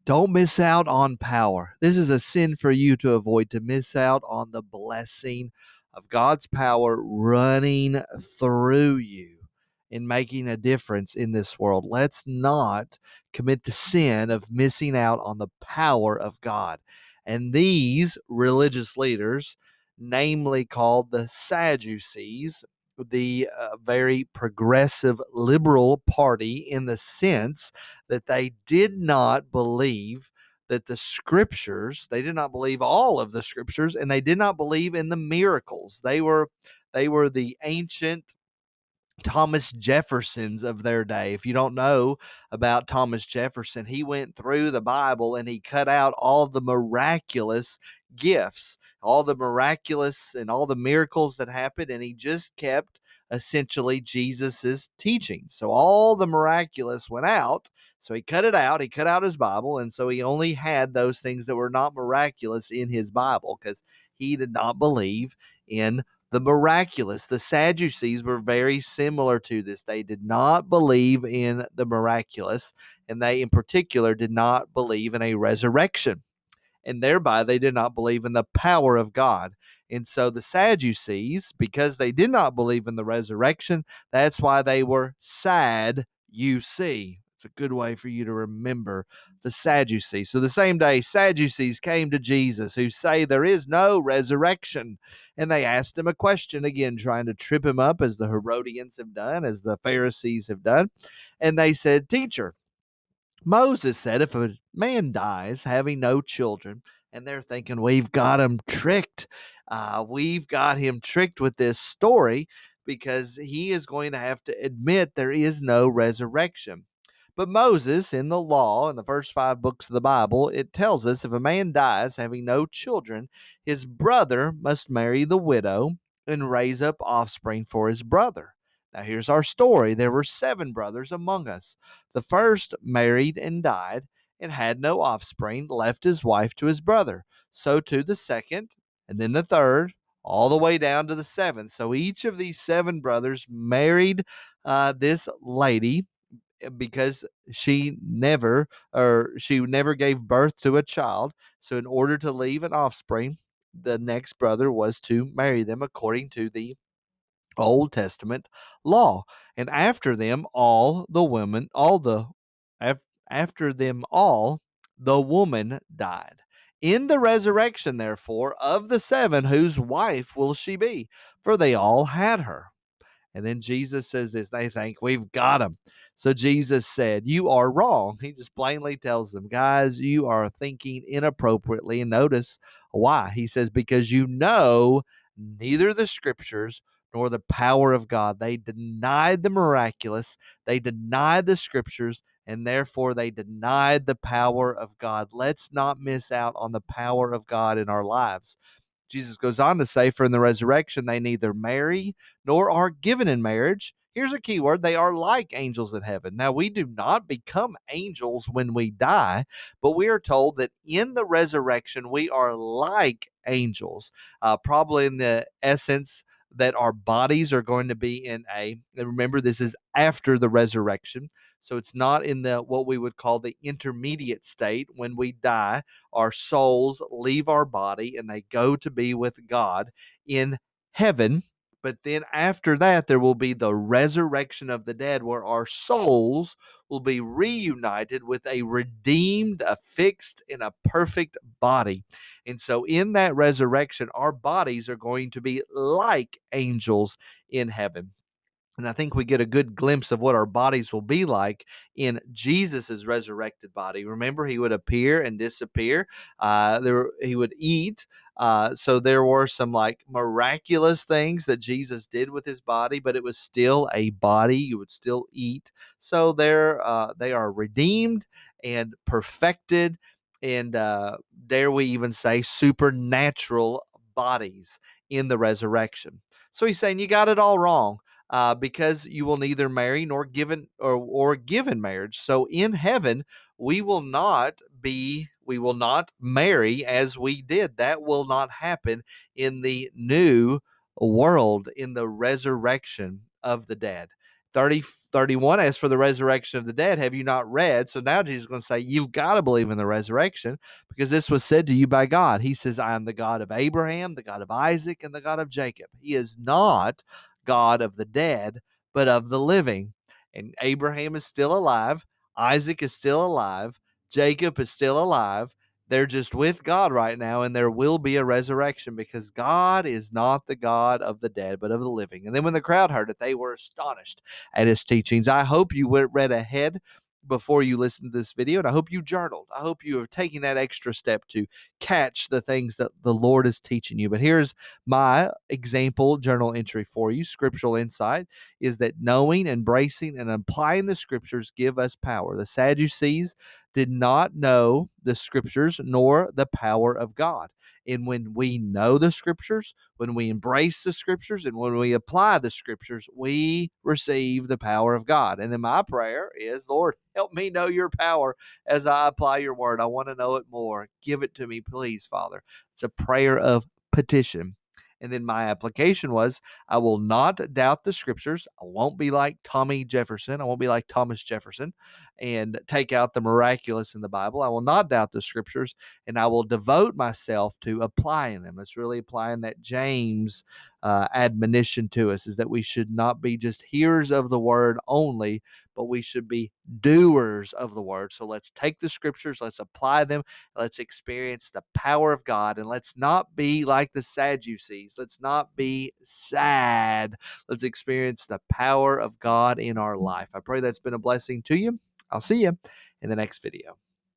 Don't miss out on power. This is a sin for you to avoid, to miss out on the blessing of God's power running through you and making a difference in this world. Let's not commit the sin of missing out on the power of God. And these religious leaders, namely called the Sadducees, the very progressive liberal party, in the sense that they did not believe that the scriptures, they did not believe all of the scriptures, and they did not believe in the miracles. They were the ancient Thomas Jeffersons of their day. If you don't know about Thomas Jefferson, he went through the Bible and he cut out all the miraculous gifts, all the miraculous and all the miracles that happened, and he just kept essentially Jesus's teaching. So all the miraculous went out. So he cut it out. He cut out his Bible, and so he only had those things that were not miraculous in his Bible because he did not believe in the miraculous. The Sadducees were very similar to this. They did not believe in the miraculous, and they, in particular, did not believe in a resurrection. And thereby, they did not believe in the power of God. And so the Sadducees, because they did not believe in the resurrection, that's why they were sad, you see. It's a good way for you to remember the Sadducees. So the same day, Sadducees came to Jesus, who say there is no resurrection. And they asked him a question again, trying to trip him up, as the Herodians have done, as the Pharisees have done. And they said, Teacher, Moses said if a man dies having no children, and they're thinking, we've got him tricked. We've got him tricked with this story because he is going to have to admit there is no resurrection. But Moses, in the law, in the first 5 books of the Bible, it tells us if a man dies having no children, his brother must marry the widow and raise up offspring for his brother. Now, here's our story. There were 7 brothers among us. The first married and died and had no offspring, left his wife to his brother. So too the second, and then the third, all the way down to the 7th. So each of these 7 brothers married this lady because she never gave birth to a child. So in order to leave an offspring, the next brother was to marry them according to the Old Testament law. And after them all the women all the af- after them all the woman died. In the resurrection, therefore, of the 7, whose wife will she be? For they all had her. And then Jesus says this. They think, we've got him. So Jesus said, you are wrong. He just plainly tells them, guys, you are thinking inappropriately. And notice why. He says, because you know neither the scriptures nor the power of God. They denied the miraculous. They denied the scriptures, and therefore they denied the power of God. Let's not miss out on the power of God in our lives. Jesus goes on to say, for in the resurrection, they neither marry nor are given in marriage. Here's a key word. They are like angels in heaven. Now, we do not become angels when we die, but we are told that in the resurrection, we are like angels, probably in the essence that our bodies are going to be in and remember, this is after the resurrection. So it's not in the what we would call the intermediate state. When we die, our souls leave our body and they go to be with God in heaven. But then after that, there will be the resurrection of the dead, where our souls will be reunited with a redeemed, a fixed, and a perfect body. And so in that resurrection, our bodies are going to be like angels in heaven. And I think we get a good glimpse of what our bodies will be like in Jesus's resurrected body. Remember, he would appear and disappear. He would eat. So there were some like miraculous things that Jesus did with his body, but it was still a body. You would still eat. So they are redeemed and perfected, and dare we even say supernatural bodies in the resurrection. So he's saying you got it all wrong, because you will neither marry nor given marriage. So in heaven, we will not marry as we did. That will not happen in the new world, in the resurrection of the dead. 30:31, as for the resurrection of the dead, have you not read? So now Jesus is going to say, you've got to believe in the resurrection because this was said to you by God. He says, I am the God of Abraham, the God of Isaac, and the God of Jacob. He is not God of the dead, but of the living. And Abraham is still alive. Isaac is still alive. Jacob is still alive. They're just with God right now, and there will be a resurrection because God is not the God of the dead, but of the living. And then when the crowd heard it, they were astonished at his teachings. I hope you read ahead before you listened to this video, and I hope you journaled. I hope you have taken that extra step to catch the things that the Lord is teaching you. But here's my example journal entry for you. Scriptural insight is that knowing, embracing, and applying the scriptures give us power. The Sadducees did not know the scriptures nor the power of God. And when we know the scriptures, when we embrace the scriptures, and when we apply the scriptures, we receive the power of God. And then my prayer is, Lord, help me know your power as I apply your word. I want to know it more. Give it to me, please, Father. It's a prayer of petition. And then my application was, I will not doubt the scriptures. I won't be like Tommy Jefferson. I won't be like Thomas Jefferson and take out the miraculous in the Bible. I will not doubt the scriptures, and I will devote myself to applying them. It's really applying that James admonition to us, is that we should not be just hearers of the word only, but we should be doers of the word. So let's take the scriptures, let's apply them, let's experience the power of God, and let's not be like the Sadducees. Let's not be sad. Let's experience the power of God in our life. I pray that's been a blessing to you. I'll see you in the next video.